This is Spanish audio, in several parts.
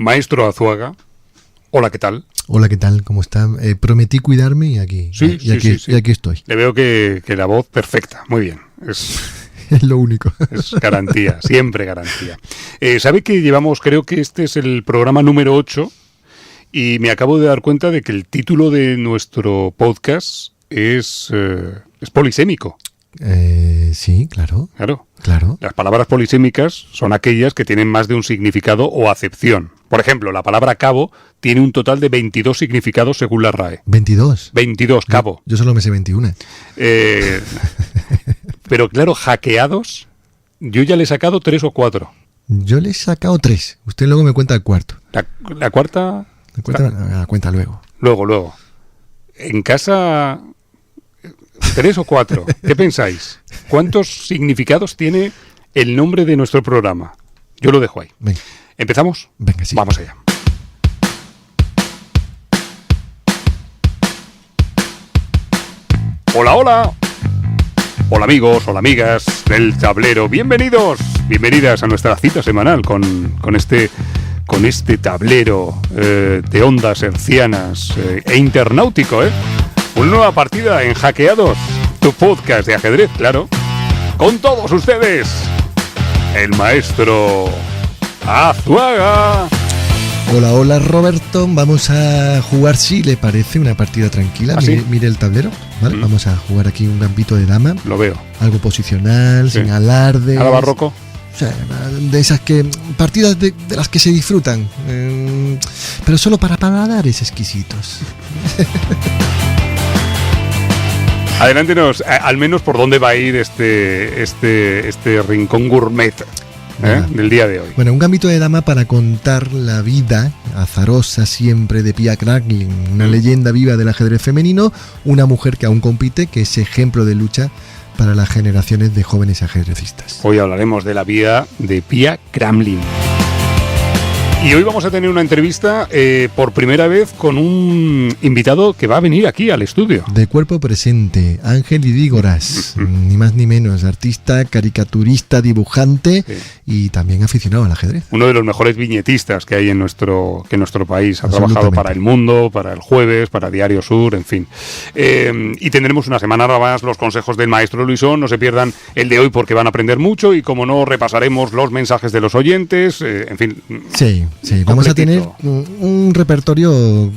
Maestro Azuaga, hola, ¿qué tal? Hola, ¿qué tal? ¿Cómo está? Prometí cuidarme y aquí, Sí. y aquí estoy. Le veo que la voz perfecta, muy bien. Es lo único. Es garantía, siempre garantía. ¿Sabe que llevamos, creo que este es el programa número 8 y me acabo de dar cuenta de que el título de nuestro podcast es polisémico? Sí, claro. Claro. Las palabras polisémicas son aquellas que tienen más de un significado o acepción. Por ejemplo, la palabra cabo tiene un total de 22 significados según la RAE. ¿22? 22, cabo. Yo solo me sé 21. Pero claro, hackeados, yo ya le he sacado 3 o 4. Yo le he sacado 3. Usted luego me cuenta el cuarto. ¿La cuarta? La cuenta luego. Luego. En casa, 3 o 4. ¿Qué pensáis? ¿Cuántos significados tiene el nombre de nuestro programa? Yo lo dejo ahí. Venga. ¿Empezamos? Venga, sí. Vamos allá. Hola. Hola amigos, hola amigas del tablero. Bienvenidas a nuestra cita semanal con este tablero de ondas hercianas e internautico, Una nueva partida en Hackeados, tu podcast de ajedrez, claro. Con todos ustedes, el maestro Azuaga. Hola Roberto, vamos a jugar, si le parece, una partida tranquila. ¿Ah, sí? Mire el tablero, ¿vale? Vamos a jugar aquí un gambito de dama. Lo veo. Algo posicional, Sí. sin alarde. ¿Nada barroco? O sea, de esas partidas de las que se disfrutan, pero solo para paladares exquisitos. Adelántenos, al menos por dónde va a ir este rincón gourmet del día de hoy. Bueno, un gambito de dama para contar la vida azarosa siempre de Pia Kranglin, una leyenda viva del ajedrez femenino, una mujer que aún compite, que es ejemplo de lucha para las generaciones de jóvenes ajedrecistas. Hoy hablaremos de la vida de Pia Kranglin. Y hoy vamos a tener una entrevista por primera vez con un invitado que va a venir aquí al estudio. De cuerpo presente, Ángel Idígoras, ni más ni menos, artista, caricaturista, dibujante y también aficionado al ajedrez. Uno de los mejores viñetistas que hay en nuestro país. Ha trabajado para El Mundo, para El Jueves, para Diario Sur, en fin. Y tendremos una semana más los consejos del maestro Luisón. No se pierdan el de hoy porque van a aprender mucho y, como no, repasaremos los mensajes de los oyentes. En fin. Sí, vamos a tener un repertorio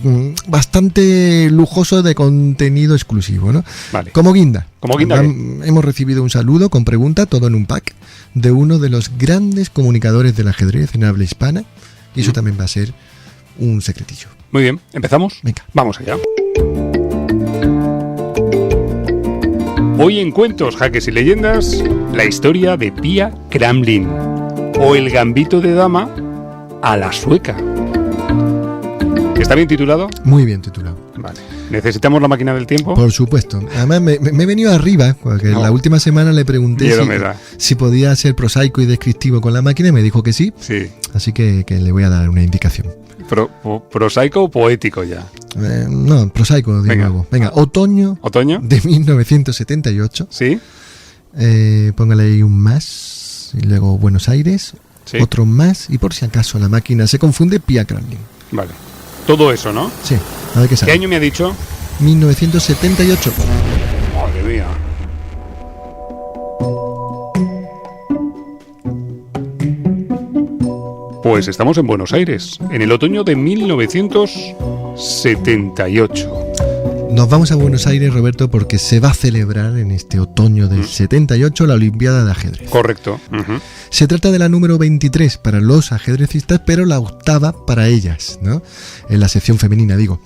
bastante lujoso de contenido exclusivo, ¿no? Vale. Como guinda. Hemos recibido un saludo con pregunta, todo en un pack, de uno de los grandes comunicadores del ajedrez en habla hispana, y eso también va a ser un secretillo. Muy bien, ¿empezamos? Venga. Vamos allá. Hoy en Cuentos, Jaques y Leyendas, la historia de Pia Kranglin, o el gambito de dama a la sueca. ¿Está bien titulado? Muy bien titulado. Vale. ¿Necesitamos la máquina del tiempo? Por supuesto. Además me he venido arriba, porque la última semana le pregunté si podía ser prosaico y descriptivo con la máquina y me dijo que sí. Sí. Así que le voy a dar una indicación. ¿Prosaico o poético ya? No, prosaico de nuevo. Venga, otoño de 1978. Sí. Póngale ahí un más y luego Buenos Aires. Sí. Otro más, y por si acaso la máquina se confunde, Pia Kranglin. Vale. Todo eso, ¿no? Sí. A ver qué sale. ¿Qué año me ha dicho? 1978. Madre mía. Pues estamos en Buenos Aires, en el otoño de 1978. Nos vamos a Buenos Aires, Roberto, porque se va a celebrar en este otoño del 78 la Olimpiada de Ajedrez. Correcto. Se trata de la número 23 para los ajedrecistas, pero la octava para ellas, ¿no? En la sección femenina, digo.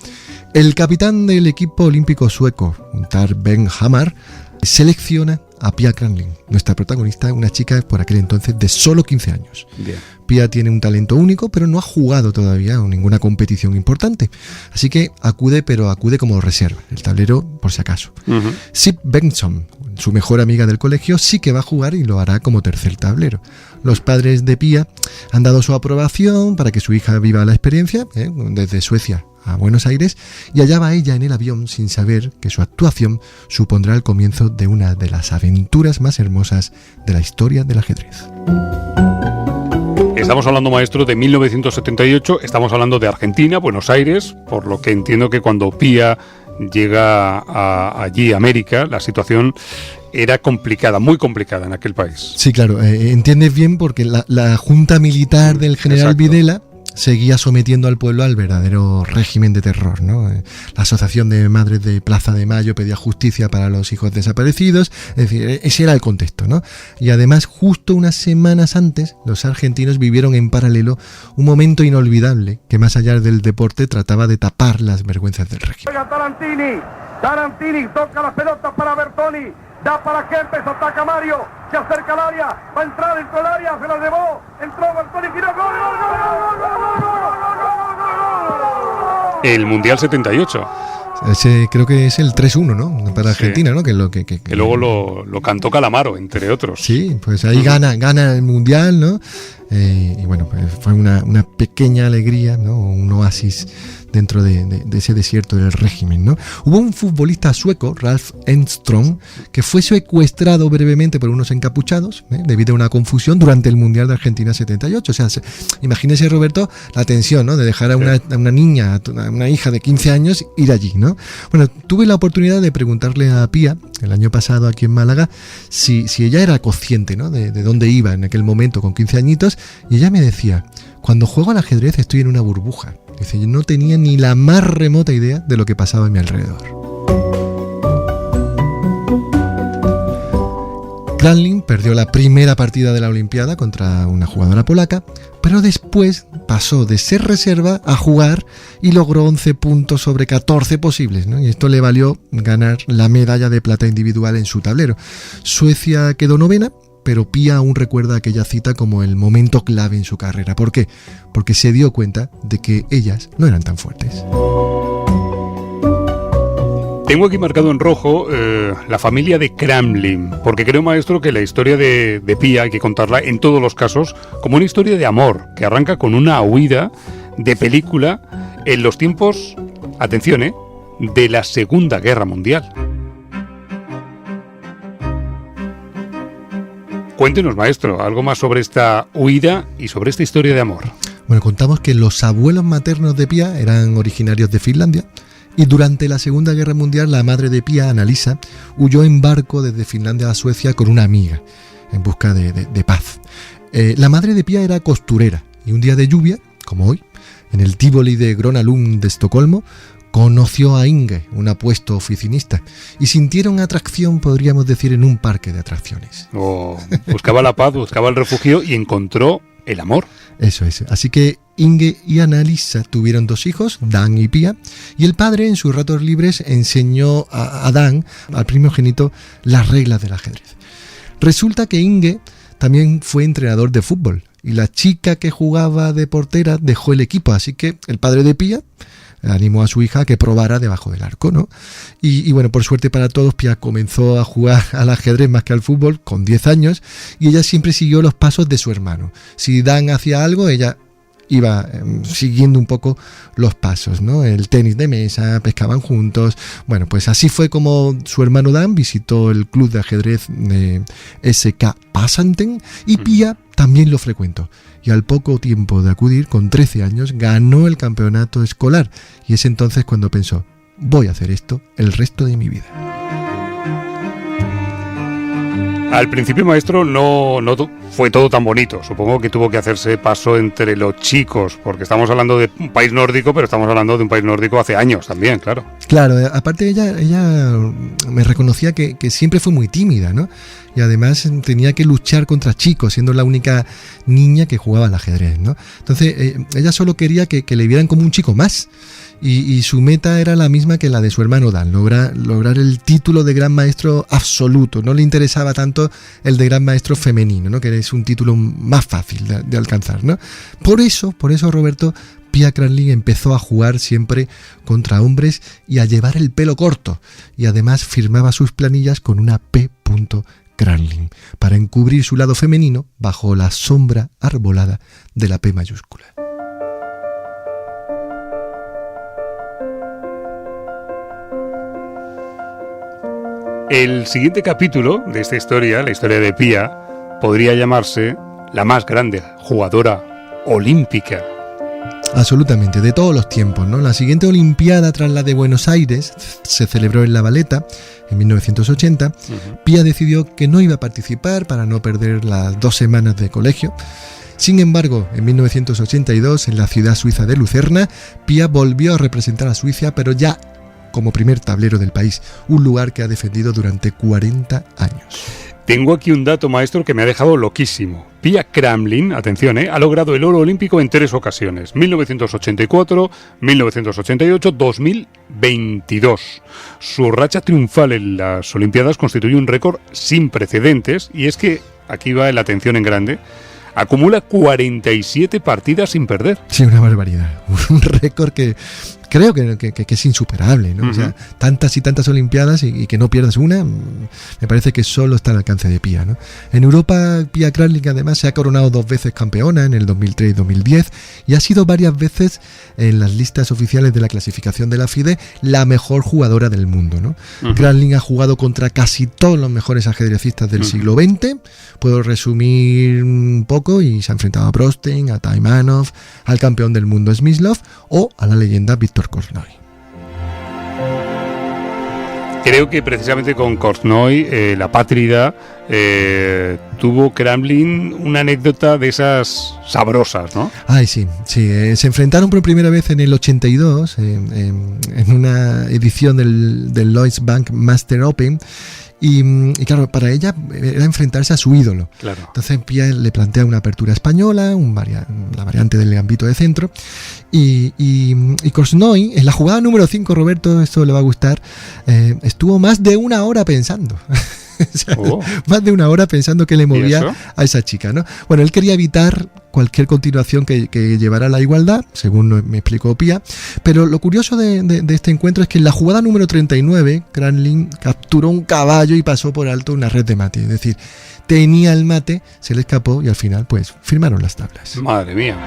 El capitán del equipo olímpico sueco, Tar Ben Hammar, selecciona a Pia Kranglin, nuestra protagonista, una chica por aquel entonces de solo 15 años. Bien. Pia tiene un talento único, pero no ha jugado todavía en ninguna competición importante. Así que acude como reserva, el tablero por si acaso. Sip Bengtsson, su mejor amiga del colegio, sí que va a jugar y lo hará como tercer tablero. Los padres de Pia han dado su aprobación para que su hija viva la experiencia, desde Suecia a Buenos Aires, y allá va ella en el avión sin saber que su actuación supondrá el comienzo de una de las aventuras más hermosas de la historia del ajedrez. Estamos hablando, maestro, de 1978, estamos hablando de Argentina, Buenos Aires, por lo que entiendo que cuando Pía llega allí a América, la situación era complicada, muy complicada en aquel país. Sí, claro, entiendes bien porque la junta militar del general Exacto. Videla seguía sometiendo al pueblo al verdadero régimen de terror, ¿no? La Asociación de Madres de Plaza de Mayo pedía justicia para los hijos desaparecidos, es decir, ese era el contexto, ¿no? Y además, justo unas semanas antes, los argentinos vivieron en paralelo un momento inolvidable que, más allá del deporte, trataba de tapar las vergüenzas del régimen. Tarantini toca las pelotas para Bertoni, da para Kempes, ataca Mario, se acerca al área, va a entrar dentro del área, se la llevó, entró Bertoni, tiró, gol. El Mundial 78. Ese creo que es el 3-1, ¿no? Para Argentina, ¿no? Que luego lo cantó Calamaro, entre otros. Sí, pues ahí gana el Mundial, ¿no? Y bueno, pues fue una pequeña alegría, ¿no? Un oasis dentro de ese desierto del régimen, ¿no? Hubo un futbolista sueco, Ralf Enström, que fue secuestrado brevemente por unos encapuchados, debido a una confusión durante el Mundial de Argentina 78. O sea, imagínese, Roberto, la tensión, ¿no? De dejar a una niña, a una hija de 15 años, ir allí, ¿no? Bueno, tuve la oportunidad de preguntarle a Pía, el año pasado aquí en Málaga, si ella era consciente, ¿no? De dónde iba en aquel momento con 15 añitos, y ella me decía: cuando juego al ajedrez estoy en una burbuja. Dice, yo no tenía ni la más remota idea de lo que pasaba a mi alrededor. Kranjlin perdió la primera partida de la Olimpiada contra una jugadora polaca, pero después pasó de ser reserva a jugar y logró 11 puntos sobre 14 posibles, ¿no? Y esto le valió ganar la medalla de plata individual en su tablero. Suecia quedó novena, pero Pía aún recuerda aquella cita como el momento clave en su carrera. ¿Por qué? Porque se dio cuenta de que ellas no eran tan fuertes. Tengo aquí marcado en rojo la familia de Kranjlin, porque creo, maestro, que la historia de Pía hay que contarla en todos los casos como una historia de amor, que arranca con una huida de película en los tiempos, atención, de la Segunda Guerra Mundial. Cuéntenos, maestro, algo más sobre esta huida y sobre esta historia de amor. Bueno, contamos que los abuelos maternos de Pía eran originarios de Finlandia, y durante la Segunda Guerra Mundial la madre de Pía, Annalisa, huyó en barco desde Finlandia a Suecia con una amiga en busca de paz. La madre de Pía era costurera, y un día de lluvia, como hoy, en el Tivoli de Gröna Lund de Estocolmo, conoció a Inge, un apuesto oficinista, y sintieron atracción, podríamos decir, en un parque de atracciones. Buscaba la paz, buscaba el refugio y encontró el amor. Eso es. Así que Inge y Annalisa tuvieron 2 hijos, Dan y Pía, y el padre en sus ratos libres enseñó a Dan, al primogénito, las reglas del ajedrez. Resulta que Inge también fue entrenador de fútbol, y la chica que jugaba de portera dejó el equipo, así que el padre de Pía animó a su hija a que probara debajo del arco, ¿no? Y bueno, por suerte para todos, Pía comenzó a jugar al ajedrez más que al fútbol con 10 años, y ella siempre siguió los pasos de su hermano. Si Dan hacía algo, ella iba siguiendo un poco los pasos, ¿no? El tenis de mesa, pescaban juntos. Bueno, pues así fue como su hermano Dan visitó el club de ajedrez de SK Passanten, y Pía también lo frecuentó. Y al poco tiempo de acudir, con 13 años, ganó el campeonato escolar. Y es entonces cuando pensó: voy a hacer esto el resto de mi vida. Al principio, maestro, no fue todo tan bonito. Supongo que tuvo que hacerse paso entre los chicos, porque estamos hablando de un país nórdico, pero estamos hablando de un país nórdico hace años también, claro. Claro, aparte ella me reconocía que siempre fue muy tímida, ¿no? Y además tenía que luchar contra chicos, siendo la única niña que jugaba al ajedrez, ¿no? Entonces ella solo quería que le vieran como un chico más. Y su meta era la misma que la de su hermano Dan, lograr el título de gran maestro absoluto. No le interesaba tanto el de gran maestro femenino, ¿no? Que es un título más fácil de alcanzar, ¿no? Por eso, Roberto, Pía Kranjlin empezó a jugar siempre contra hombres y a llevar el pelo corto. Y además firmaba sus planillas con una P. Kranjlin, para encubrir su lado femenino bajo la sombra arbolada de la P mayúscula. El siguiente capítulo de esta historia, la historia de Pía, podría llamarse La más grande jugadora olímpica. Absolutamente, de todos los tiempos, ¿no? La siguiente Olimpiada tras la de Buenos Aires se celebró en La Valeta en 1980. Pía decidió que no iba a participar para no perder las 2 semanas de colegio. Sin embargo, en 1982, en la ciudad suiza de Lucerna, Pía volvió a representar a Suiza, pero ya como primer tablero del país, un lugar que ha defendido durante 40 años. Tengo aquí un dato, maestro, que me ha dejado loquísimo. Pia Kramlin, atención, ha logrado el oro olímpico en 3 ocasiones: 1984, 1988, 2022. Su racha triunfal en las Olimpiadas constituye un récord sin precedentes, y es que, aquí va la atención en grande, acumula 47 partidas sin perder. Sí, una barbaridad. Un récord que creo que es insuperable, ¿no? O sea, tantas y tantas Olimpiadas y que no pierdas una, me parece que solo está al alcance de Pia, ¿no? En Europa, Pia Kramlin además se ha coronado 2 veces campeona, en el 2003 y 2010, y ha sido varias veces en las listas oficiales de la clasificación de la FIDE la mejor jugadora del mundo, ¿no? Kramlin ha jugado contra casi todos los mejores ajedrecistas del siglo XX, puedo resumir un poco, y se ha enfrentado a Brostein, a Taimanov, al campeón del mundo Smyslov o a la leyenda Viktor Korchnoi. Creo que precisamente con Korchnoi, la apátrida, tuvo Kramlin una anécdota de esas sabrosas, ¿no? Ay, sí. Se enfrentaron por primera vez en el 82, en una edición del Lloyds Bank Master Open. Y claro, para ella era enfrentarse a su ídolo. Claro. Entonces Pia le plantea una apertura española, la variante del gambito de centro. Y Korchnoi, en la jugada número 5, Roberto, esto le va a gustar, estuvo más de 1 hora pensando. O sea, más de 1 hora pensando que le movía a esa chica, ¿no? Bueno, él quería evitar cualquier continuación que llevara a la igualdad, según me explicó Pia, pero lo curioso de este encuentro es que en la jugada número 39, Kramlin capturó un caballo y pasó por alto una red de mate, es decir, tenía el mate, se le escapó y al final pues firmaron las tablas. Madre mía.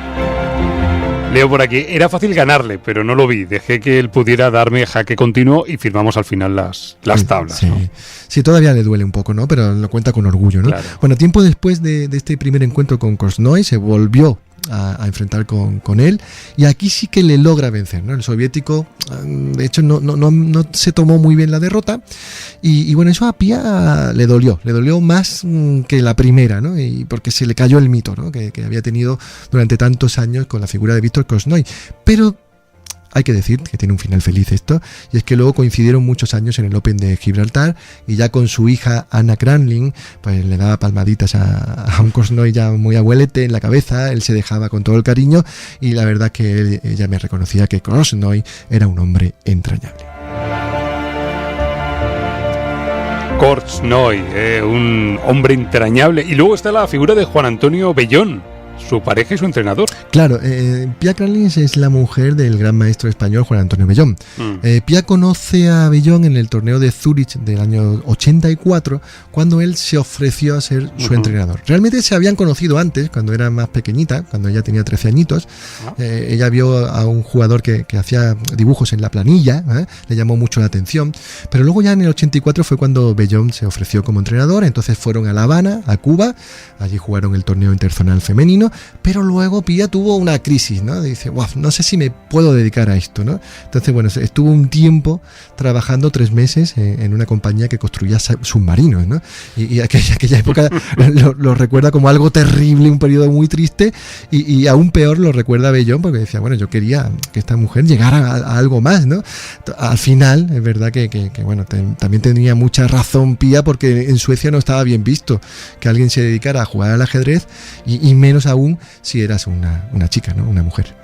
Leo por aquí, era fácil ganarle, pero no lo vi. Dejé que él pudiera darme jaque continuo y firmamos al final las tablas. Sí. ¿No? Sí, todavía le duele un poco, ¿no? Pero lo cuenta con orgullo, ¿no? Claro. Bueno, tiempo después de este primer encuentro con Korchnoi, se volvió a enfrentar con él, y aquí sí que le logra vencer, ¿no? El soviético, de hecho, no se tomó muy bien la derrota, y bueno, eso a Pia le dolió más que la primera, ¿no? Y porque se le cayó el mito, ¿no? que había tenido durante tantos años con la figura de Viktor Korchnoi, pero hay que decir que tiene un final feliz esto, y es que luego coincidieron muchos años en el Open de Gibraltar, y ya con su hija Anna Kramlin, pues le daba palmaditas a un Korchnoi ya muy abuelete en la cabeza, él se dejaba con todo el cariño, y la verdad que ella me reconocía que Korchnoi era un hombre entrañable. Korchnoi, un hombre entrañable. Y luego está la figura de Juan Antonio Bellón, su pareja y su entrenador. Claro, Pia Kramlin es la mujer del gran maestro español Juan Antonio Bellón. Pia conoce a Bellón en el torneo de Zúrich del año 84, cuando él se ofreció a ser su entrenador. Realmente se habían conocido antes, cuando era más pequeñita, cuando ella tenía 13 añitos. Ella vio a un jugador que hacía dibujos en la planilla, le llamó mucho la atención, pero luego ya en el 84 fue cuando Bellón se ofreció como entrenador. Entonces fueron a La Habana, a Cuba, allí jugaron el torneo interzonal femenino, pero luego Pia tuvo una crisis, ¿no? Dice, wow, no sé si me puedo dedicar a esto, ¿no? Entonces, bueno, estuvo un tiempo trabajando 3 meses en una compañía que construía submarinos, ¿no? Y aquella época lo recuerda como algo terrible, un periodo muy triste, y aún peor lo recuerda Bellón, porque decía, bueno, yo quería que esta mujer llegara a algo más, ¿no? Al final, es verdad que bueno, también tenía mucha razón Pia, porque en Suecia no estaba bien visto que alguien se dedicara a jugar al ajedrez, y menos aún si eras una chica, ¿no? Una mujer.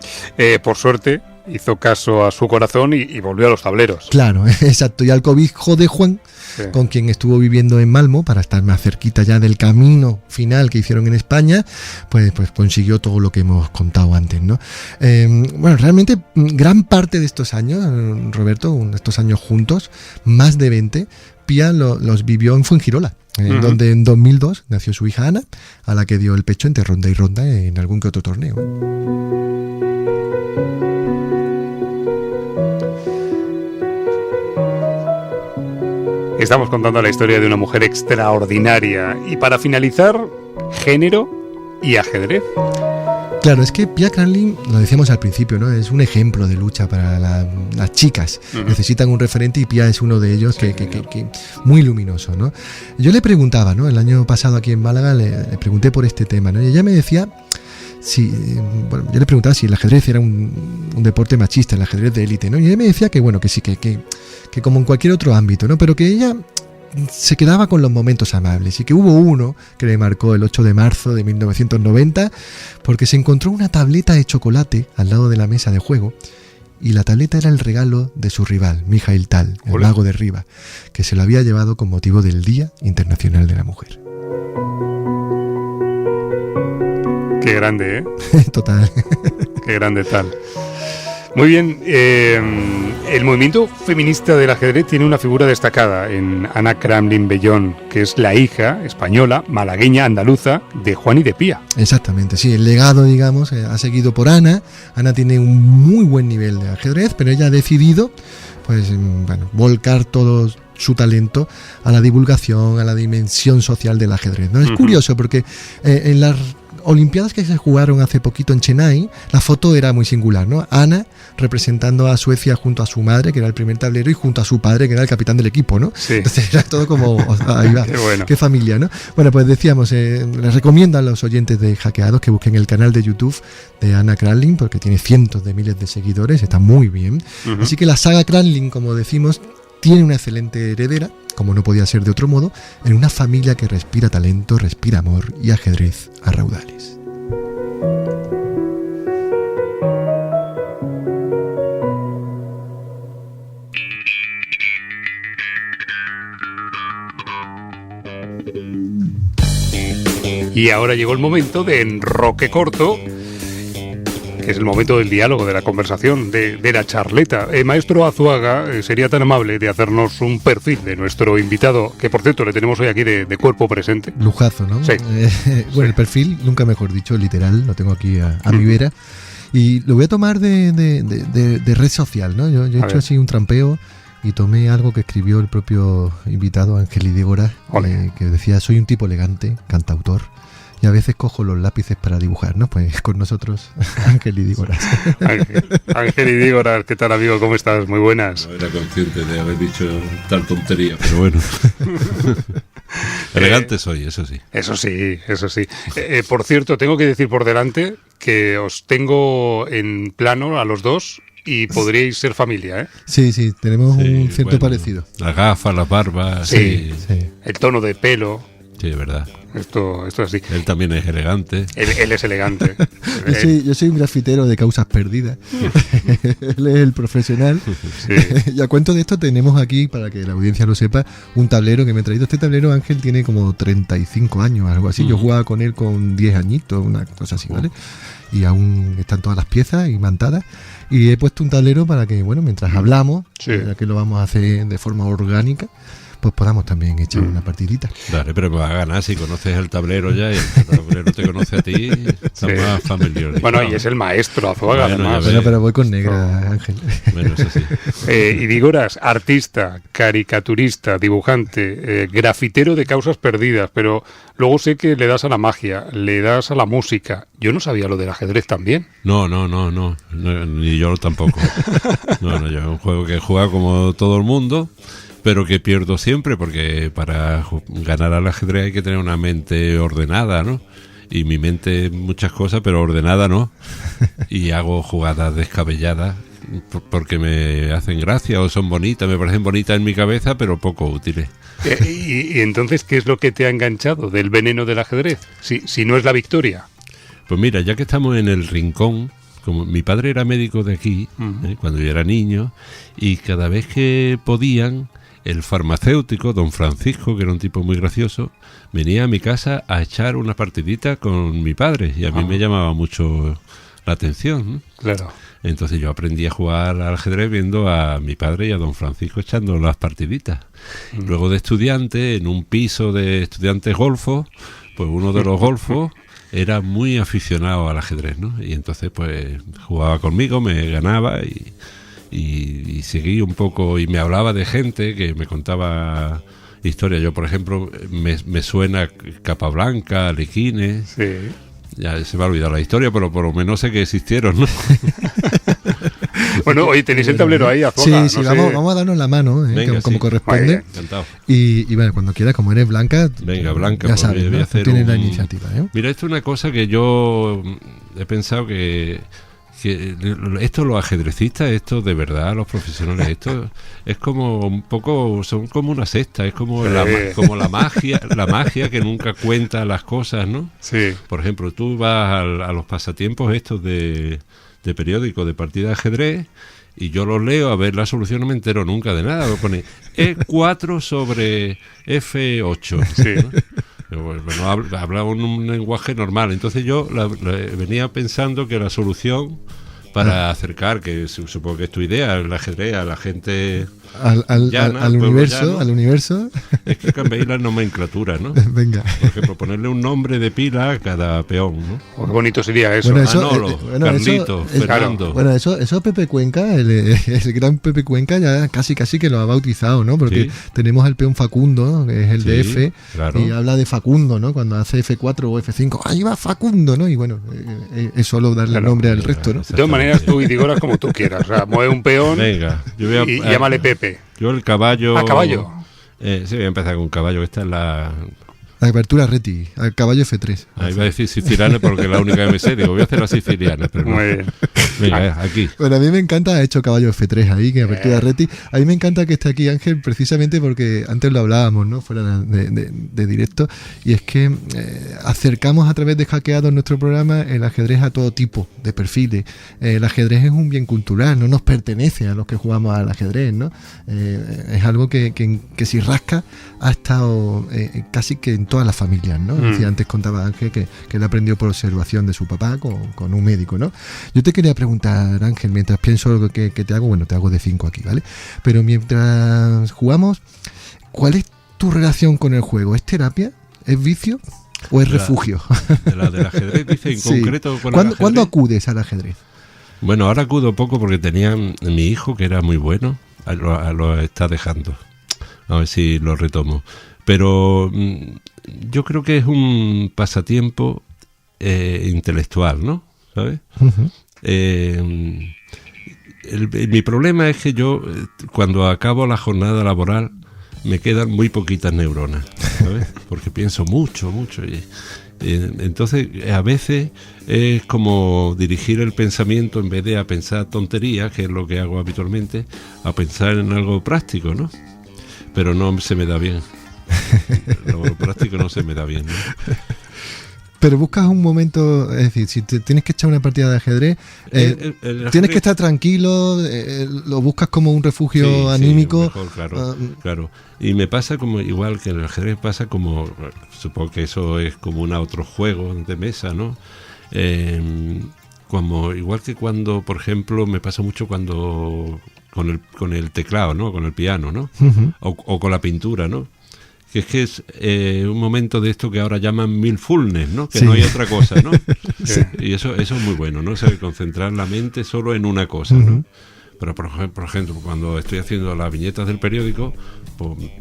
Por suerte hizo caso a su corazón y volvió a los tableros. Claro, exacto. Y al cobijo de Juan, con quien estuvo viviendo en Malmo, para estar más cerquita ya del camino final que hicieron en España, pues consiguió todo lo que hemos contado antes, ¿no? Bueno, realmente gran parte de estos años, Roberto, estos años juntos, más de 20, Pia los vivió en Fuengirola, donde en 2002 nació su hija Ana, a la que dio el pecho entre ronda y ronda en algún que otro torneo. Estamos contando la historia de una mujer extraordinaria. Y para finalizar, género y ajedrez. Claro, es que Pia Cranlin, lo decíamos al principio, ¿no? Es un ejemplo de lucha para las chicas. Necesitan un referente y Pia es uno de ellos que muy luminoso, ¿no? Yo le preguntaba, ¿no? El año pasado aquí en Málaga le pregunté por este tema, ¿no? Y ella me decía, yo le preguntaba si el ajedrez era un deporte machista, el ajedrez de élite, ¿no? Y ella me decía que bueno, que sí, que como en cualquier otro ámbito, ¿no? Pero que ella se quedaba con los momentos amables y que hubo uno que le marcó el 8 de marzo de 1990 porque se encontró una tableta de chocolate al lado de la mesa de juego y la tableta era el regalo de su rival, Mikhail Tal, el mago de Riva, que se lo había llevado con motivo del Día Internacional de la Mujer. Qué grande, ¿eh? Total. Qué grande Tal. Muy bien, el movimiento feminista del ajedrez tiene una figura destacada en Ana Cranlin Bellón, que es la hija española, malagueña, andaluza de Juan y de Pia. Exactamente, sí, el legado, digamos, ha seguido por Ana. Ana tiene un muy buen nivel de ajedrez, pero ella ha decidido, pues, volcar todo su talento a la divulgación, a la dimensión social del ajedrez, ¿no? Es curioso porque en las Olimpiadas que se jugaron hace poquito en Chennai, la foto era muy singular, ¿no? Ana representando a Suecia junto a su madre, que era el primer tablero, y junto a su padre, que era el capitán del equipo, ¿no? Sí. Entonces era todo como, ahí va, Qué bueno. qué familia, ¿no? Bueno, pues decíamos, les recomiendo a los oyentes de Hackeados que busquen el canal de YouTube de Ana Cranlin, porque tiene cientos de miles de seguidores, está muy bien. Así que la saga Cranlin, como decimos, tiene una excelente heredera, como no podía ser de otro modo, en una familia que respira talento, respira amor y ajedrez a raudales. Y ahora llegó el momento de Enroque Corto, que es el momento del diálogo, de la conversación, de la charleta. Maestro Azuaga, sería tan amable de hacernos un perfil de nuestro invitado, que por cierto le tenemos hoy aquí de cuerpo presente. Lujazo, ¿no? Sí. Bueno, el perfil, nunca mejor dicho, literal, lo tengo aquí a mi vera. Y lo voy a tomar de red social, ¿no? Yo he hecho así un trampeo y tomé algo que escribió el propio invitado, Ángel Idígora, que decía: soy un tipo elegante, cantautor, y a veces cojo los lápices para dibujar, ¿no? Pues con nosotros, Ángel Idígora. Ángel Idígora, ¿qué tal, amigo? ¿Cómo estás? Muy buenas. No era consciente de haber dicho tal tontería, pero bueno. Elegante soy, eso sí. Eso sí, eso sí. Por cierto, tengo que decir por delante que os tengo en plano a los dos y podríais ser familia, ¿eh? Sí, tenemos un cierto parecido. Las gafas, las barbas. Sí. El tono de pelo. Sí, es verdad. Esto es así. Él también es elegante. Él es elegante. Yo soy un grafitero de causas perdidas. Él es el profesional. Sí. Y a cuento de esto tenemos aquí, para que la audiencia lo sepa, un tablero que me he traído. Este tablero, Ángel, tiene como 35 años, algo así. Yo jugaba con él con 10 añitos, una cosa así, ¿vale? Y aún están todas las piezas imantadas. Y he puesto un tablero para que, bueno, mientras hablamos, ya que lo vamos a hacer de forma orgánica, pues podamos también echar una partidita. Dale, pero vas a ganar si conoces el tablero ya y el tablero te conoce a ti, está más familiar. Bueno, y es el maestro Azuaga, además. Bueno, pero voy con negra, Ángel. Bueno, eso sí. Idígoras, artista, caricaturista, dibujante, grafitero de causas perdidas, pero luego sé que le das a la magia, le das a la música. Yo no sabía lo del ajedrez también. No, ni yo tampoco. No, yo es un juego que he jugado como todo el mundo, pero que pierdo siempre, porque para ganar al ajedrez hay que tener una mente ordenada, ¿no? Y mi mente muchas cosas, pero ordenada no. Y hago jugadas descabelladas porque me hacen gracia o son bonitas, me parecen bonitas en mi cabeza, pero poco útiles. ¿Y entonces qué es lo que te ha enganchado del veneno del ajedrez? Si no es la victoria. Pues mira, ya que estamos en el rincón, como mi padre era médico de aquí, cuando yo era niño, y cada vez que podían, el farmacéutico, don Francisco, que era un tipo muy gracioso, venía a mi casa a echar una partidita con mi padre, y a mí me llamaba mucho la atención, ¿no? Claro. Entonces yo aprendí a jugar al ajedrez viendo a mi padre y a don Francisco echando las partiditas. Luego de estudiante, en un piso de estudiantes golfos, pues uno de los golfos era muy aficionado al ajedrez, ¿no? Y entonces pues jugaba conmigo, me ganaba y seguí un poco, y me hablaba de gente que me contaba historias. Yo, por ejemplo, me suena Capablanca, Lequines. Sí. Ya se me ha olvidado la historia, pero por lo menos sé que existieron, ¿no? Bueno, oye, tenéis el tablero ahí, Azuaga. Sí, no vamos a darnos la mano, Venga, como sí. corresponde. Encantado. Y bueno, cuando quieras, como eres Blanca, Venga, Blanca, ya pues sabes, voy a ¿no? hacer Tienes la iniciativa. Mira, esto es una cosa que yo he pensado que esto, los ajedrecistas, esto de verdad, los profesionales, esto es como un poco, son como una secta, es como como la magia que nunca cuenta las cosas, ¿no? Sí. Por ejemplo, tú vas a los pasatiempos estos de periódico, de partida de ajedrez, y yo los leo, a ver la solución, no me entero nunca de nada, me pone E4 sobre F8. Sí. ¿no? Bueno, hablaba un lenguaje normal, entonces yo venía pensando que la solución para acercar, que supongo que es tu idea, el ajedrez a la gente llana, al universo, llano, al universo. Es que cambiéis la nomenclatura, ¿no? Venga. Por ejemplo, ponerle un nombre de pila a cada peón, ¿no? Oh, qué bonito sería eso. Bueno, eso, Manolo, Carlito, Fernando. Bueno, eso Pepe Cuenca, el gran Pepe Cuenca, ya casi que lo ha bautizado, ¿no? Porque Sí. tenemos al peón Facundo, que es el de Sí, F, claro. y habla de Facundo, ¿no? Cuando hace F4 o F5, ¡ahí va Facundo!, ¿no? Y bueno, es solo darle Claro. nombre al resto, ¿no? De todas maneras, tú y digoras como tú quieras. O sea, mueve un peón Venga, yo voy a, y llámale Pepe. Yo el caballo. ¿A caballo? Sí, voy a empezar con caballo. Esta es la. La apertura Reti, al caballo F3. Ahí iba a decir siciliana porque es la única que me sé. Digo, voy a hacer la siciliana, pero no. Muy bien. Venga, aquí. Bueno, a mí me encanta, ha hecho caballo F3 ahí, que apertura Reti. A mí me encanta que esté aquí Ángel, precisamente porque antes lo hablábamos, ¿no? Fuera de directo, y es que acercamos a través de Hackeados nuestro programa el ajedrez a todo tipo de perfiles. El ajedrez es un bien cultural, no nos pertenece a los que jugamos al ajedrez, ¿no? Es algo que si rasca ha estado casi que en todas las familias, ¿no? Decía, antes contaba Ángel que él aprendió por observación de su papá con un médico, ¿no? Yo te quería preguntar, Ángel, mientras pienso lo que te hago, bueno, te hago de 5 aquí, ¿vale? Pero mientras jugamos, ¿cuál es tu relación con el juego? ¿Es terapia? ¿Es vicio? ¿O es refugio? Del ajedrez, dice en Sí. concreto. Con el ajedrez. ¿Cuándo acudes al ajedrez? Bueno, ahora acudo poco porque tenía mi hijo, que era muy bueno, lo está dejando. A ver si lo retomo. Pero yo creo que es un pasatiempo intelectual, ¿no? ¿Sabes? Uh-huh. Mi problema es que yo, cuando acabo la jornada laboral, me quedan muy poquitas neuronas, ¿sabes? Porque pienso mucho. Entonces, a veces es como dirigir el pensamiento, en vez de a pensar tonterías, que es lo que hago habitualmente, a pensar en algo práctico, ¿no? Pero no se me da bien. Lo práctico no se me da bien, ¿no? Pero buscas un momento, es decir, si te tienes que echar una partida de ajedrez, El ajedrez, tienes que estar tranquilo, lo buscas como un refugio sí, anímico. Mejor, claro. Y me pasa como, igual que en el ajedrez pasa como, supongo que eso es como otro juego de mesa, ¿no? Como igual que cuando, por ejemplo, me pasa mucho cuando con el teclado, ¿no? Con el piano, ¿no? Uh-huh. O con la pintura, ¿no? Que es un momento de esto que ahora llaman mindfulness, ¿no? Que sí. no hay otra cosa, ¿no? Sí. Y eso es muy bueno, ¿no? O sea, concentrar la mente solo en una cosa, ¿no? Uh-huh. Pero, por ejemplo, cuando estoy haciendo las viñetas del periódico,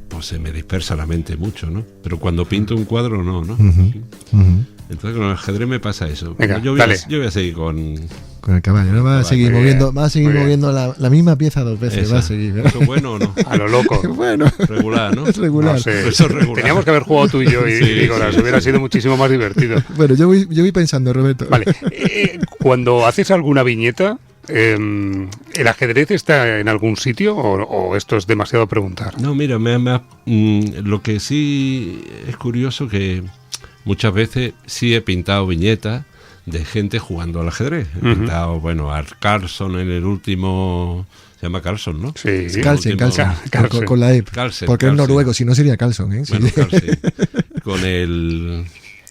pues se me dispersa la mente mucho, ¿no? Pero cuando pinto un cuadro, no, ¿no? Uh-huh. Uh-huh. Entonces, con el ajedrez me pasa eso. Venga, yo voy a seguir con el caballo, ¿no? Va a seguir muy moviendo, bien. la misma pieza 2 veces, esa. va a seguir. ¿Eso es bueno o no? A lo loco. Bueno, Regular, ¿no? es regular. No sé. Eso es regular. Teníamos que haber jugado tú y yo, y Sí, Nicolás, sí, hubiera sido muchísimo más divertido. Bueno, yo voy pensando, Roberto. Vale, cuando haces alguna viñeta, ¿el ajedrez está en algún sitio o esto es demasiado preguntar? No, mira, lo que sí es curioso que muchas veces sí he pintado viñetas de gente jugando al ajedrez. He pintado, bueno, a Carlson en el último... Se llama Carlson, ¿no? Sí. Carlsen, Carlsen. con la E. Carlsen, Porque es Carlsen. noruego, si no sería Carlson, ¿eh? Bueno, Sí. Carlsen. Con el...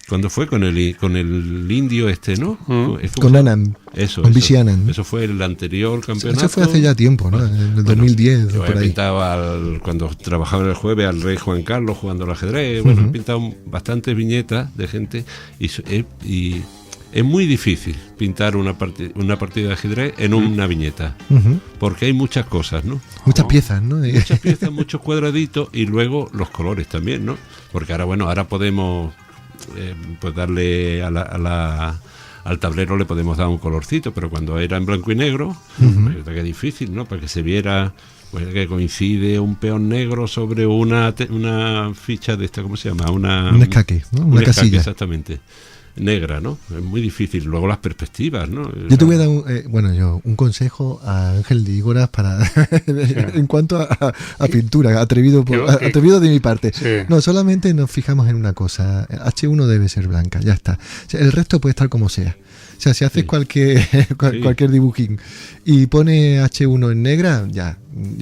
¿Cuándo fue? Con el indio este, ¿no? Es como- Con Anand. Eso. Con Vichy Anand. Eso fue el anterior campeonato. Eso fue hace ya tiempo, ¿no? En el 2010 Yo o por he ahí. pintado cuando trabajaba en el Jueves al rey Juan Carlos jugando al ajedrez. Bueno, he pintado bastantes viñetas de gente y es muy difícil pintar una partida de ajedrez en una viñeta, Ujú. porque hay muchas cosas, ¿no? Muchas piezas, ¿no? Muchas piezas, muchos cuadraditos y luego los colores también, ¿no? Porque ahora podemos pues darle al tablero le podemos dar un colorcito, pero cuando era en blanco y negro, pues, que difícil, ¿no? Para que se viera, pues que coincide un peón negro sobre una ficha de esta, ¿cómo se llama? Un escaque, ¿no? Una escaque, casilla. exactamente. Negra, ¿no? Es muy difícil. Luego las perspectivas, ¿no? Yo te voy a dar un consejo a Ángel de Ígoras para en cuanto a pintura, atrevido de mi parte. Sí. No, solamente nos fijamos en una cosa. H1 debe ser blanca, ya está. O sea, el resto puede estar como sea. O sea, si haces cualquier dibujín y pone H1 en negra, ya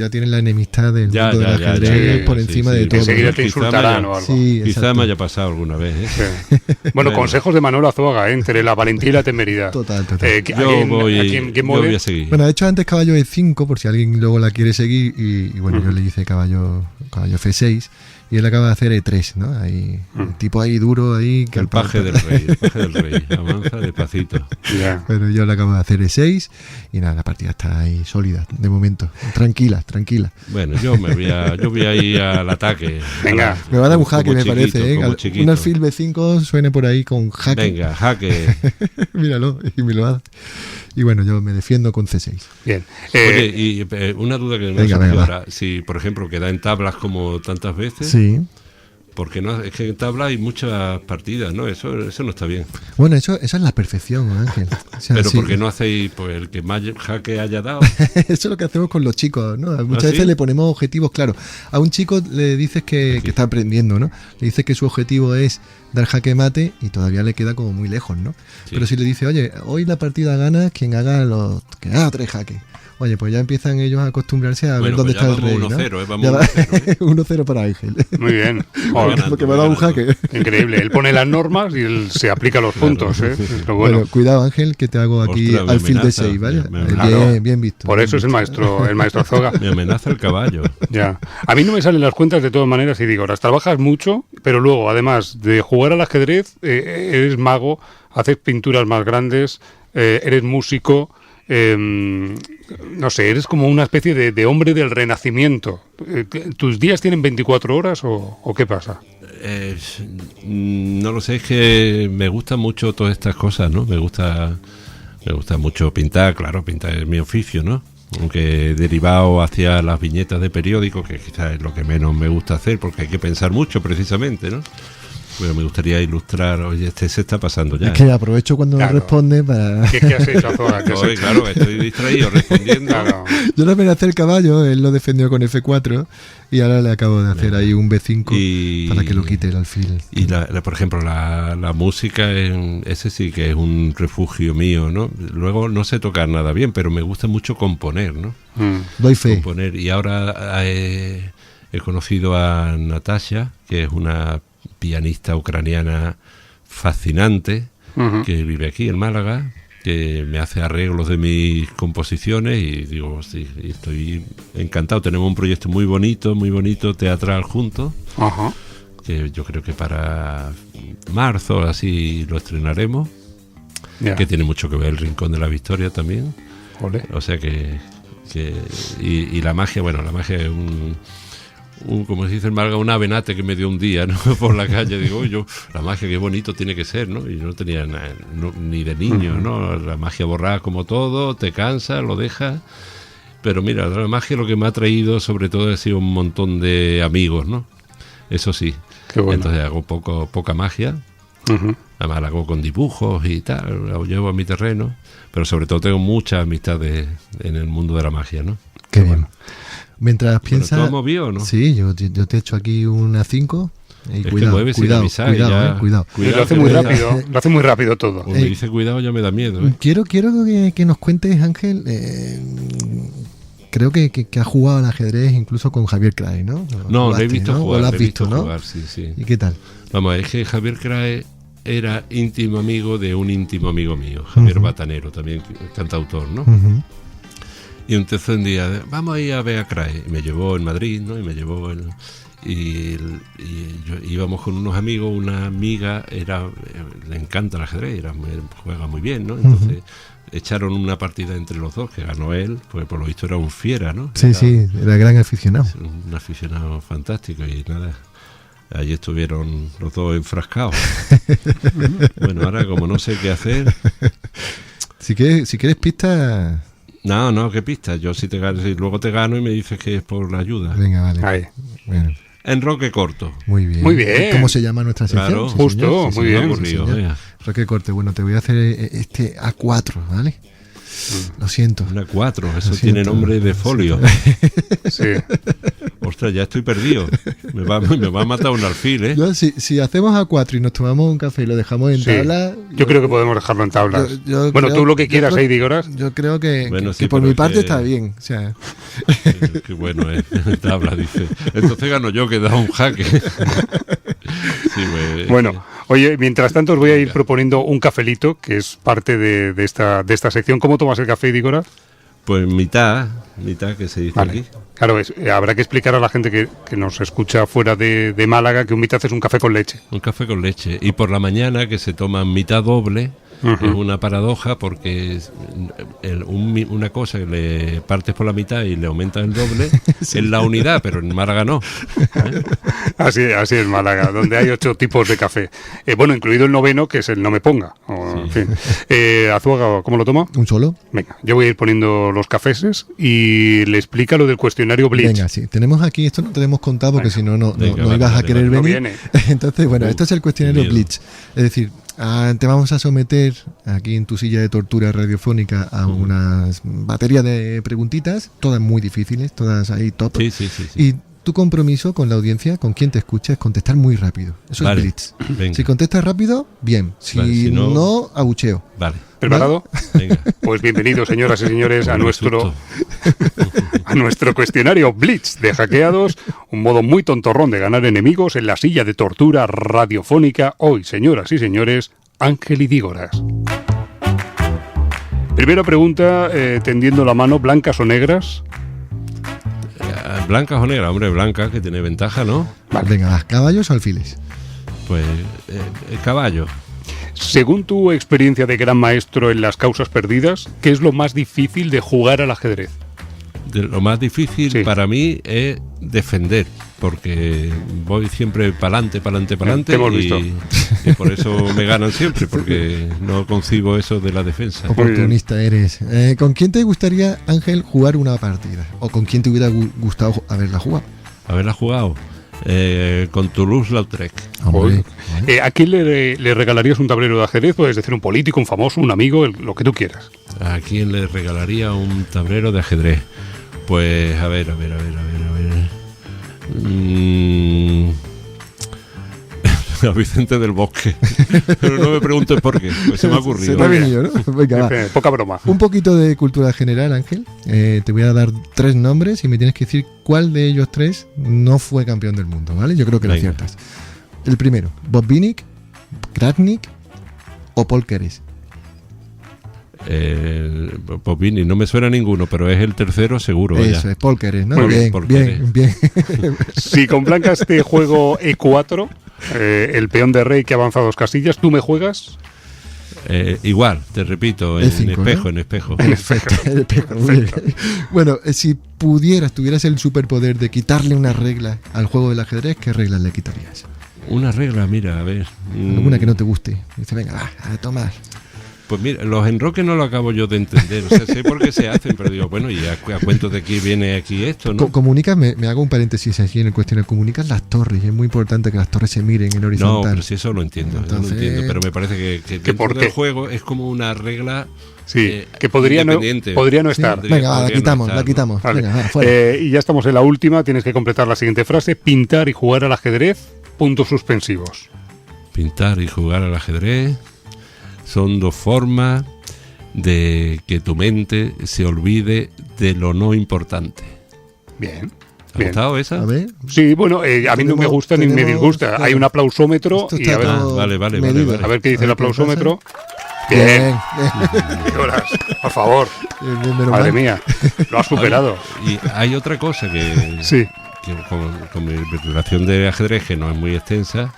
tienes la enemistad del mundo del ajedrez por encima de todo. Enseguida te insultarán o algo. Sí, quizá me haya pasado alguna vez, ¿eh? Sí. Bueno, consejos de Manolo Azuaga, entre la valentía y la temeridad. Total. ¿Quién voy a seguir. Bueno, he hecho antes caballo E5, por si alguien luego la quiere seguir, y bueno, yo le hice caballo F6, y él acaba de hacer E3, ¿no? Ahí, el tipo ahí duro, ahí... El paje del rey, avanza despacito. Ya. Pero yo le acabo de hacer E6, y nada, la partida está ahí sólida, de momento. Tranquila. Bueno, yo voy a ir al ataque. Venga. Me va a dar un jaque, me parece, ¿eh? Como chiquito. Un alfil B5 suene por ahí con jaque. Venga, jaque. Míralo, y me lo hace. Y bueno, yo me defiendo con C6. Bien. Oye, y una duda que me ha surgido ahora. Si, por ejemplo, queda en tablas como tantas veces, Sí. porque no, es que en tabla hay muchas partidas, ¿no? Eso no está bien. Bueno, eso es la perfección, Ángel. O sea, Pero sí. ¿por qué no hacéis pues el que más jaque haya dado? Eso es lo que hacemos con los chicos, ¿no? Muchas ¿Ah, veces sí? le ponemos objetivos, claro. A un chico le dices que está aprendiendo, ¿no? Le dices que su objetivo es dar jaque mate y todavía le queda como muy lejos, ¿no? Sí. Pero si le dice, oye, hoy la partida gana quien haga 3 jaques. Oye, pues ya empiezan ellos a acostumbrarse a ver Bueno, dónde pues ya está el rey, vamos ¿no? 1-0, Ya vamos 1-0, 1-0 para Ángel. Muy bien. ganando, Porque me ha dado un jaque. Increíble. Él pone las normas y él se aplica los puntos, ¿eh? Pero Bueno, bueno, cuidado, Ángel, que te hago aquí Ostras, me alfil de amenaza, 6, ¿vale? me amenaza. Bien visto. por bien eso es el visto. maestro Azuaga. Me amenaza el caballo. Ya. A mí no me salen las cuentas de todas maneras y digo, las trabajas mucho, pero luego, además de jugar al ajedrez, eres mago, haces pinturas más grandes, eres músico, no sé, eres como una especie de hombre del renacimiento. ¿Tus días tienen 24 horas o qué pasa? No lo sé, es que me gustan mucho todas estas cosas, ¿no? Me gusta mucho pintar, claro, pintar es mi oficio, ¿no? Aunque derivado hacia las viñetas de periódicos, que quizás es lo que menos me gusta hacer, porque hay que pensar mucho precisamente, ¿no? Pero me gustaría ilustrar, oye, se está pasando ya. Es que aprovecho cuando me responde para... ¿Qué has hecho, Azuaga? ¿Qué has Oye, hecho? claro, estoy distraído respondiendo. Claro. Yo le amenacé el caballo, él lo defendió con F4 y ahora le acabo de hacer ahí un B5 para que lo quite el alfil. Y por ejemplo, la música, ese sí que es un refugio mío, ¿no? Luego no sé tocar nada bien, pero me gusta mucho componer, ¿no? Doy fe. Componer. Y ahora he conocido a Natasha, que es una pianista ucraniana fascinante, que vive aquí en Málaga, que me hace arreglos de mis composiciones y digo, sí, estoy encantado. Tenemos un proyecto muy bonito teatral juntos, Ajá. que yo creo que para marzo así lo estrenaremos, Ya. que tiene mucho que ver el Rincón de la Victoria también. Ole. O sea y la magia, bueno, la magia es como se dice en Málaga, un avenate que me dio un día, ¿no? Por la calle, digo, yo, la magia, qué bonito tiene que ser, ¿no? Y yo no tenía ni de niño, ¿no? La magia borrada como todo, te cansa, lo dejas. Pero mira, la magia lo que me ha traído sobre todo ha sido un montón de amigos, ¿no? Eso sí. Qué bueno. Entonces hago poca magia. Además la hago con dibujos y tal, la llevo a mi terreno. Pero sobre todo tengo muchas amistades en el mundo de la magia, ¿no? Qué bien. Mientras piensas... ¿Tú has movido o no? Sí, yo te he hecho aquí una 5. Y Es que cuidado, mueve sin cuidado, avisar, ya. cuidado. Lo hace muy rápido, lo hace muy rápido todo. Cuando me dice cuidado ya me da miedo, ¿eh? Quiero que nos cuentes, Ángel, creo que has jugado al ajedrez incluso con Javier Crae, ¿no? No, lo he visto ¿no? jugar. O lo has lo he visto, ¿no? jugar, sí. ¿Y qué tal? Vamos, es que Javier Crae era íntimo amigo de un íntimo amigo mío, Javier Batanero, también cantautor, ¿no? Y entonces un día, vamos a ir a ver a Crae. Y me llevó en Madrid, ¿no? Y me llevó íbamos con unos amigos, una amiga le encanta el ajedrez, juega muy bien, ¿no? Entonces echaron una partida entre los dos, que ganó él, porque por lo visto era un fiera, ¿no? Sí, era gran aficionado. Un aficionado fantástico y nada. Allí estuvieron los dos enfrascados. Bueno, ahora como no sé qué hacer... Si quieres pistas... No, ¿qué pista? Yo si luego te gano y me dices que es por la ayuda. Venga, vale. Ahí. Bueno, Enroque corto. muy bien. Muy bien. ¿Cómo se llama nuestra sección? Claro, Sí, justo, señor. Sí, muy señor. bien. Aburrido, señor. venga. Roque Corte, bueno, te voy a hacer este A4, ¿vale? Lo siento. Una 4, eso Lo tiene siento. nombre de folio. Sí. Ostras, ya estoy perdido. Me va a matar un alfil, ¿eh? Yo, si hacemos A4 y nos tomamos un café y lo dejamos en Sí. tabla... Yo creo que podemos dejarlo en tablas. yo Bueno, creo- tú lo que quieras, yo creo- Heidi Goras. Yo creo que, Bueno, que sí, por pero mi es parte que- está bien. O sea, Qué bueno es. Tabla, dice. Entonces gano yo, que da un jaque. Sí, Bueno, oye, mientras tanto os voy a ir proponiendo un cafelito, que es parte de esta sección. ¿Cómo tomas el café, Heidi Goras? Pues mitad que se dice Vale. aquí. Claro, habrá que explicar a la gente que nos escucha fuera de Málaga que un mitad es un café con leche. Un café con leche. Y por la mañana que se toma mitad doble, Ujú. es una paradoja porque una cosa que le partes por la mitad y le aumentas el doble es la unidad, pero en Málaga no. Así es Málaga, donde hay 8 tipos de café. Bueno, incluido el noveno, que es el no me ponga. En fin. Azuaga, ¿cómo lo toma? un solo. Venga, yo voy a ir poniendo los cafeses y le explica lo del cuestionario Blitz. Venga, sí. Tenemos aquí, esto no te hemos contado porque si no, no Venga, no vale, ibas a vale, querer vale. No venir. viene. Entonces, bueno, esto es el cuestionario miedo. Blitz. Es decir, te vamos a someter aquí en tu silla de tortura radiofónica a una batería de preguntitas, todas muy difíciles, todas ahí top. Sí. Y tu compromiso con la audiencia, con quien te escucha, es contestar muy rápido. Eso Vale. es Blitz. Venga. Si contestas rápido, bien. Si Vale, si no- no, abucheo. Vale, ¿Preparado? venga. Pues bienvenidos, señoras y señores, a Qué nuestro susto. a nuestro cuestionario Blitz de hackeados, un modo muy tontorrón de ganar enemigos en la silla de tortura radiofónica. Hoy, señoras y señores, Ángel y Dígoras. Primera pregunta, tendiendo la mano, ¿blancas o negras? ¿Blancas o negras? Hombre, blanca, que tiene ventaja, ¿no? Vale. Venga, ¿vas caballos o alfiles? Pues el caballo. Según tu experiencia de gran maestro en las causas perdidas, ¿qué es lo más difícil de jugar al ajedrez? Lo más difícil Sí. para mí es defender, porque voy siempre para adelante Te hemos visto. y por eso me ganan siempre, porque no concibo eso de la defensa. Oportunista eres. ¿Con quién te gustaría, Ángel, jugar una partida? ¿O con quién te hubiera gustado haberla jugado? Haberla jugado con Toulouse-Lautrec. Hombre, ¿A quién le regalarías un tablero de ajedrez? Puedes decir un político, un famoso, un amigo, lo que tú quieras. ¿A quién le regalaría un tablero de ajedrez? Pues a ver. A Vicente del Bosque. Pero no me preguntes por qué, pues se me ha se ocurrido. te ha venido, ¿no? Venga, va. Poca broma. Un poquito de cultura general, Ángel. Te voy a dar 3 nombres y me tienes que decir cuál de ellos 3 no fue campeón del mundo, ¿vale? Yo creo que lo Venga. aciertas. El primero, Botvinnik, Kratnik o Paul Keres. Popini, no me suena ninguno, pero es el tercero seguro. Eso Ya. es, Paul Keres, ¿no? Muy bien, bien, Paul bien, bien. Si con blancas te juego E4, el peón de rey que avanza 2 casillas, ¿tú me juegas? Igual, te repito, en E5, espejo, ¿no? en espejo. Perfecto, muy bien. Bueno, si tuvieras el superpoder de quitarle una regla al juego del ajedrez, ¿qué reglas le quitarías? Una regla, mira, a ver. Alguna que no te guste. Dice, venga, va, a tomar. Pues mira, los enroques no lo acabo yo de entender. O sea, sé por qué se hacen, pero digo, bueno, ¿y a cuento de qué viene aquí esto, no? Comunicas, me hago un paréntesis aquí en el cuestionario, comunicas las torres, y es muy importante que las torres se miren en No, horizontal. pero si eso lo entiendo, eso Entonces- lo entiendo, pero me parece que dentro por del qué? juego es como una regla Sí, que podría no independiente. estar. Sí, venga, va, la podría no quitamos, estar, la ¿no? quitamos. Vale. Venga, va, fuera. Y ya estamos en la última, tienes que completar la siguiente frase. Pintar y jugar al ajedrez, puntos suspensivos. Pintar y jugar al ajedrez son 2 formas de que tu mente se olvide de lo no importante. Bien. ¿Te ha Bien. gustado esa? A ver. Sí, bueno, a mí no me gusta ni me tenemos- disgusta. Hay un aplausómetro Esto y está a ver, todo vale, medido. vale. a ver qué dice A el ver qué aplausómetro. Bien, Bien. bien, Horas, por favor. menos Madre mal. mía, lo has superado. Y hay otra cosa que, Sí. que con mi relación de ajedrez, que no es muy extensa,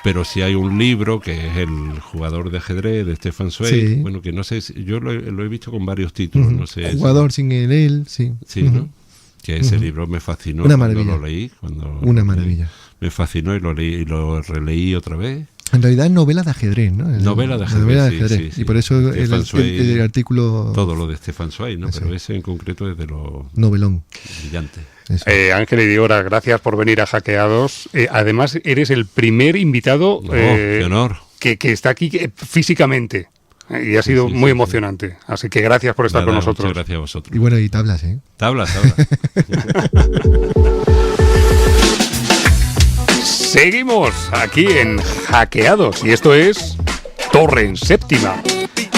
pero sí hay un libro que es El jugador de ajedrez de Stefan Zweig. Sí. Bueno, que no sé, yo lo he visto con varios títulos, no sé. Jugador sin el él, sí. Sí, ¿no? Que ese libro me fascinó Una cuando maravilla. lo leí. Una maravilla. me fascinó y lo releí otra vez. En realidad es novela de ajedrez, ¿no? Novela de ajedrez, sí. Y por eso el artículo... Todo lo de Stefan Zweig, ¿no? Eso. Pero ese en concreto es de lo Novelón. brillante. Ángel y Diora, gracias por venir a Hackeados. Además, eres el primer invitado Qué honor. que está aquí físicamente. Y ha sido muy emocionante. Así que gracias por estar con nosotros. Muchas gracias a vosotros. Y bueno, y tablas, ¿eh? Tablas. Seguimos aquí en Hackeados y esto es Torre en Séptima.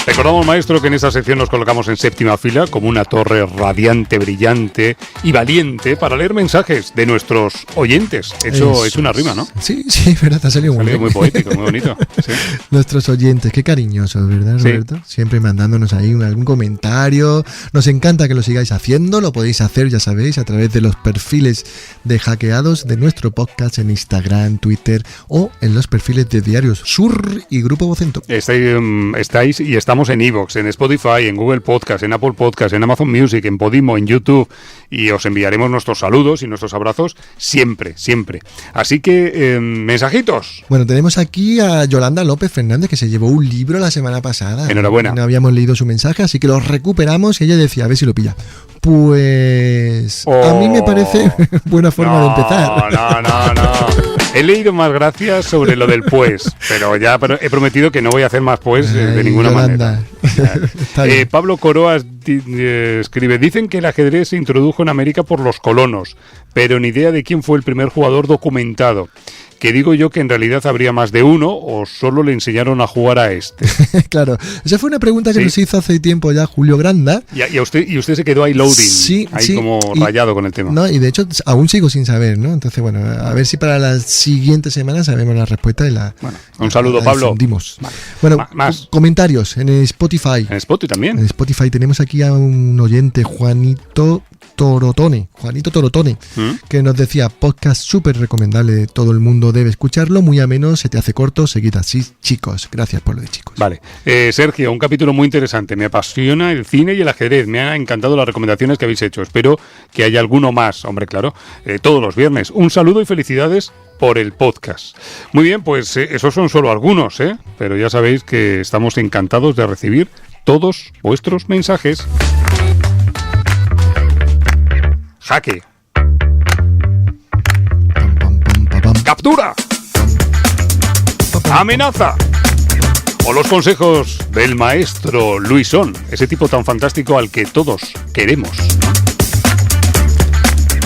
Recordamos, maestro, que en esta sección nos colocamos en séptima fila como una torre radiante, brillante y valiente para leer mensajes de nuestros oyentes. Hecho una rima, ¿no? Sí, verdad, te ha salido muy bien. Muy poético, muy bonito. Sí. Nuestros oyentes, qué cariñosos, ¿verdad, Roberto? Sí. Siempre mandándonos ahí algún comentario. Nos encanta que lo sigáis haciendo. Lo podéis hacer, ya sabéis, a través de los perfiles de Hackeados de nuestro podcast en Instagram, Twitter o en los perfiles de Diarios Sur y Grupo Vocento. Estáis y estamos en iVoox, en Spotify, en Google Podcast, en Apple Podcast, en Amazon Music, en Podimo, en YouTube, y os enviaremos nuestros saludos y nuestros abrazos siempre. Así que, mensajitos. Bueno, tenemos aquí a Yolanda López Fernández, que se llevó un libro la semana pasada. Enhorabuena. No habíamos leído su mensaje, así que lo recuperamos y ella decía, a ver si lo pilla. Pues a mí me parece buena forma de empezar. No. He leído más gracias sobre lo del pues, pero he prometido que no voy a hacer más pues de ninguna Yolanda. manera. Pablo Coroas escribe, dicen que el ajedrez se introdujo en América por los colonos, pero ni idea de quién fue el primer jugador documentado. Que digo yo que en realidad habría más de uno o solo le enseñaron a jugar a este. Claro, esa fue una pregunta que nos hizo hace tiempo ya Julio Granda. Y usted se quedó ahí loading, como rayado con el tema. No, y de hecho aún sigo sin saber, ¿no? Entonces, bueno, a ver si para la siguiente semana sabemos la respuesta Bueno, un saludo, Pablo. Vale. Bueno, más comentarios en Spotify. En Spotify también. En Spotify tenemos aquí a un oyente, Juanito Torotone, que nos decía, podcast súper recomendable, todo el mundo debe escucharlo, muy ameno, se te hace corto, seguid así, chicos. Gracias por lo de chicos. Vale. Sergio, un capítulo muy interesante, me apasiona el cine y el ajedrez, me han encantado las recomendaciones que habéis hecho, espero que haya alguno más, hombre, claro, todos los viernes. Un saludo y felicidades por el podcast. Muy bien, pues esos son solo algunos, pero ya sabéis que estamos encantados de recibir todos vuestros mensajes. Jaque. Captura. Amenaza. O los consejos del maestro Luisón, ese tipo tan fantástico al que todos queremos.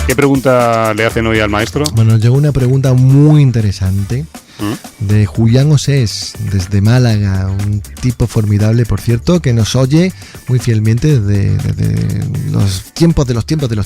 ¿Qué pregunta le hacen hoy al maestro? Bueno, llegó una pregunta muy interesante de Julián Osés, desde Málaga, un tipo formidable, por cierto, que nos oye muy fielmente desde los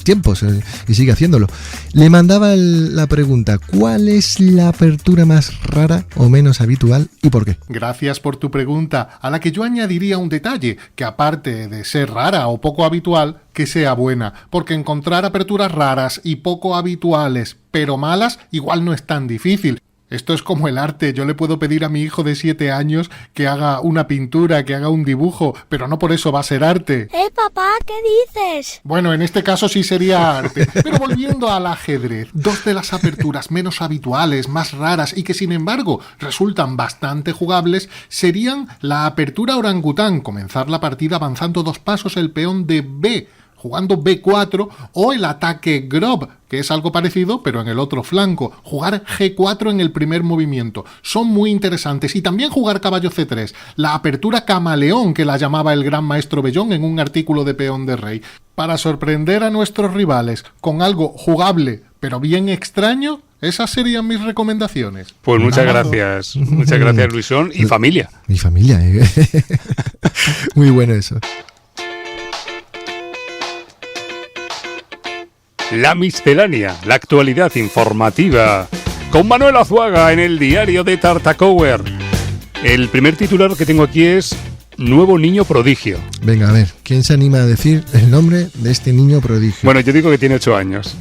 tiempos y sigue haciéndolo. Le mandaba la pregunta, ¿cuál es la apertura más rara o menos habitual y por qué? Gracias por tu pregunta, a la que yo añadiría un detalle, que aparte de ser rara o poco habitual, que sea buena, porque encontrar aperturas raras y poco habituales, pero malas, igual no es tan difícil. Esto es como el arte, yo le puedo pedir a mi hijo de 7 años que haga una pintura, que haga un dibujo, pero no por eso va a ser arte. Papá, ¿qué dices? Bueno, en este caso sí sería arte. Pero volviendo al ajedrez, dos de las aperturas menos habituales, más raras y que sin embargo resultan bastante jugables serían la apertura orangután, comenzar la partida avanzando 2 pasos el peón de B, jugando B4, o el ataque Grob, que es algo parecido, pero en el otro flanco, jugar G4 en el primer movimiento. Son muy interesantes. Y también jugar caballo C3, la apertura camaleón, que la llamaba el gran maestro Bellón en un artículo de Peón de Rey. Para sorprender a nuestros rivales con algo jugable, pero bien extraño, esas serían mis recomendaciones. Pues muchas gracias, Luisón, y familia. Mi familia, Muy bueno eso. La miscelánea, la actualidad informativa, con Manuel Azuaga en el diario de Tartacower. El primer titular que tengo aquí es Nuevo niño prodigio. Venga, a ver, ¿quién se anima a decir el nombre de este niño prodigio? Bueno, yo digo que tiene 8 años.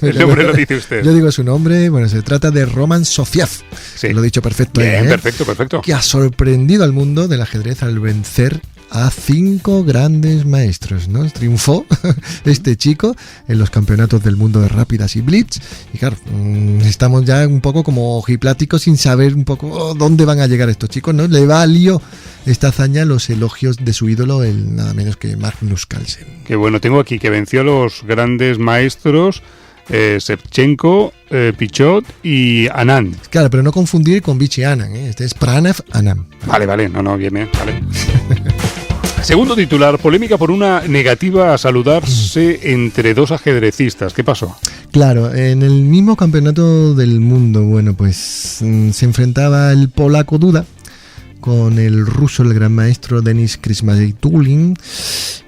El nombre lo dice usted. Yo digo su nombre, bueno, se trata de Roman Sofiev. Sí. Lo he dicho perfecto. Bien, perfecto. Que ha sorprendido al mundo del ajedrez al vencer a 5 grandes maestros, ¿no? Triunfó este chico en los campeonatos del mundo de rápidas y blitz. Y claro, estamos ya un poco como ojipláticos sin saber un poco dónde van a llegar estos chicos, ¿no? Le valió esta hazaña los elogios de su ídolo, el nada menos que Magnus Carlsen. Qué bueno, tengo aquí que venció a los grandes maestros Shevchenko, Pichot y Anand. Claro, pero no confundir con Vichy Anand, ¿eh? Este es Pranav Anand. Vale, bien, vale. Segundo titular, polémica por una negativa a saludarse entre dos ajedrecistas. ¿Qué pasó? Claro, en el mismo campeonato del mundo, bueno, pues se enfrentaba el polaco Duda con el ruso, el gran maestro Denis Krismaytulin.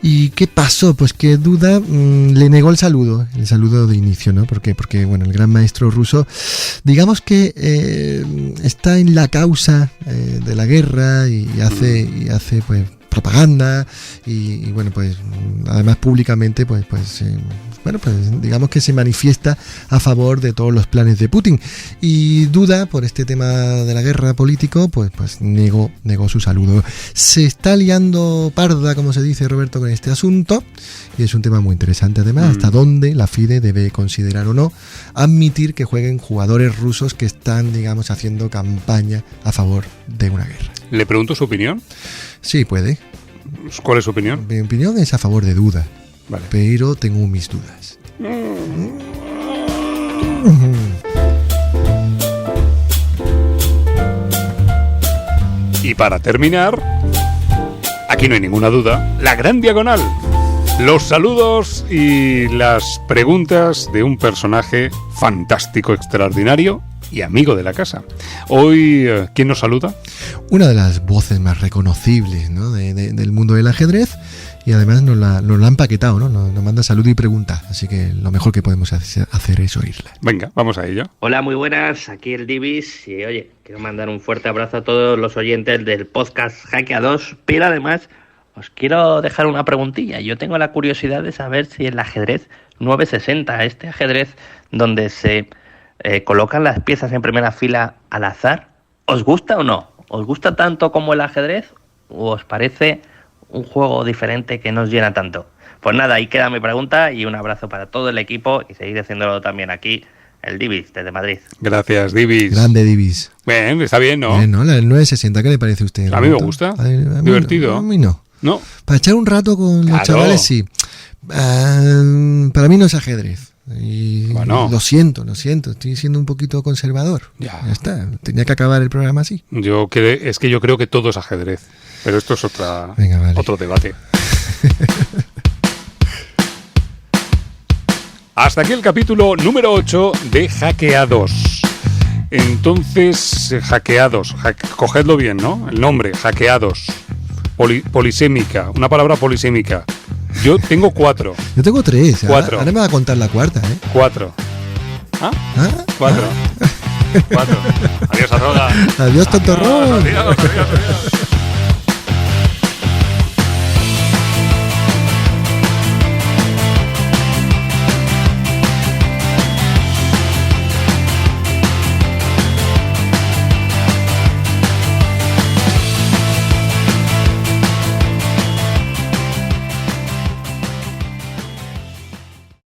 ¿Y qué pasó? Pues que Duda le negó el saludo de inicio, ¿no? Porque bueno, el gran maestro ruso, digamos que está en la causa de la guerra y hace pues propaganda y bueno, pues además públicamente pues digamos que se manifiesta a favor de todos los planes de Putin, y Duda, por este tema de la guerra político, pues negó su saludo. Se está liando parda, como se dice, Roberto, con este asunto, y es un tema muy interesante además, hasta dónde la FIDE debe considerar o no admitir que jueguen jugadores rusos que están, digamos, haciendo campaña a favor de una guerra. ¿Le pregunto su opinión? Sí, puede. ¿Cuál es su opinión? Mi opinión es a favor de Duda. Vale. Pero tengo mis dudas. Y para terminar, aquí no hay ninguna duda, la gran diagonal. Los saludos y las preguntas de un personaje fantástico, extraordinario y amigo de la casa. Hoy, ¿quién nos saluda? Una de las voces más reconocibles, ¿no? del mundo del ajedrez, y además nos la han empaquetado, ¿no? Nos manda salud y pregunta, así que lo mejor que podemos hacer es oírla. Venga, vamos a ello. Hola, muy buenas, aquí el Divis, y oye, quiero mandar un fuerte abrazo a todos los oyentes del podcast Hackeados, pero además os quiero dejar una preguntilla. Yo tengo la curiosidad de saber si el ajedrez 960, este ajedrez donde se colocan las piezas en primera fila al azar, ¿os gusta o no? ¿Os gusta tanto como el ajedrez o os parece un juego diferente que nos llena tanto? Pues nada, ahí queda mi pregunta y un abrazo para todo el equipo y seguir haciéndolo también aquí, el Divis, desde Madrid. Gracias, Divis. Grande Divis. Bien, está bien, ¿no? Bien, ¿no? El 960, ¿qué le parece a usted? A mí me gusta. A mí divertido. No, a mí no. ¿No? Para echar un rato con los chavales, sí. Para mí no es ajedrez. Y bueno, lo siento, estoy siendo un poquito conservador. Ya está, tenía que acabar el programa así. Yo creo que todo es ajedrez, pero esto es otro debate. Hasta aquí el capítulo número 8 de Hackeados. Entonces, Hackeados, cogedlo bien, ¿no? El nombre, Hackeados. Polisémica, una palabra polisémica. Yo tengo 4. Yo tengo 3. 4. Ahora me va a contar la cuarta, ¿eh? 4. ¿Ah? 4. 4. Adiós, Arroga. Adiós, tontorrón. Adiós.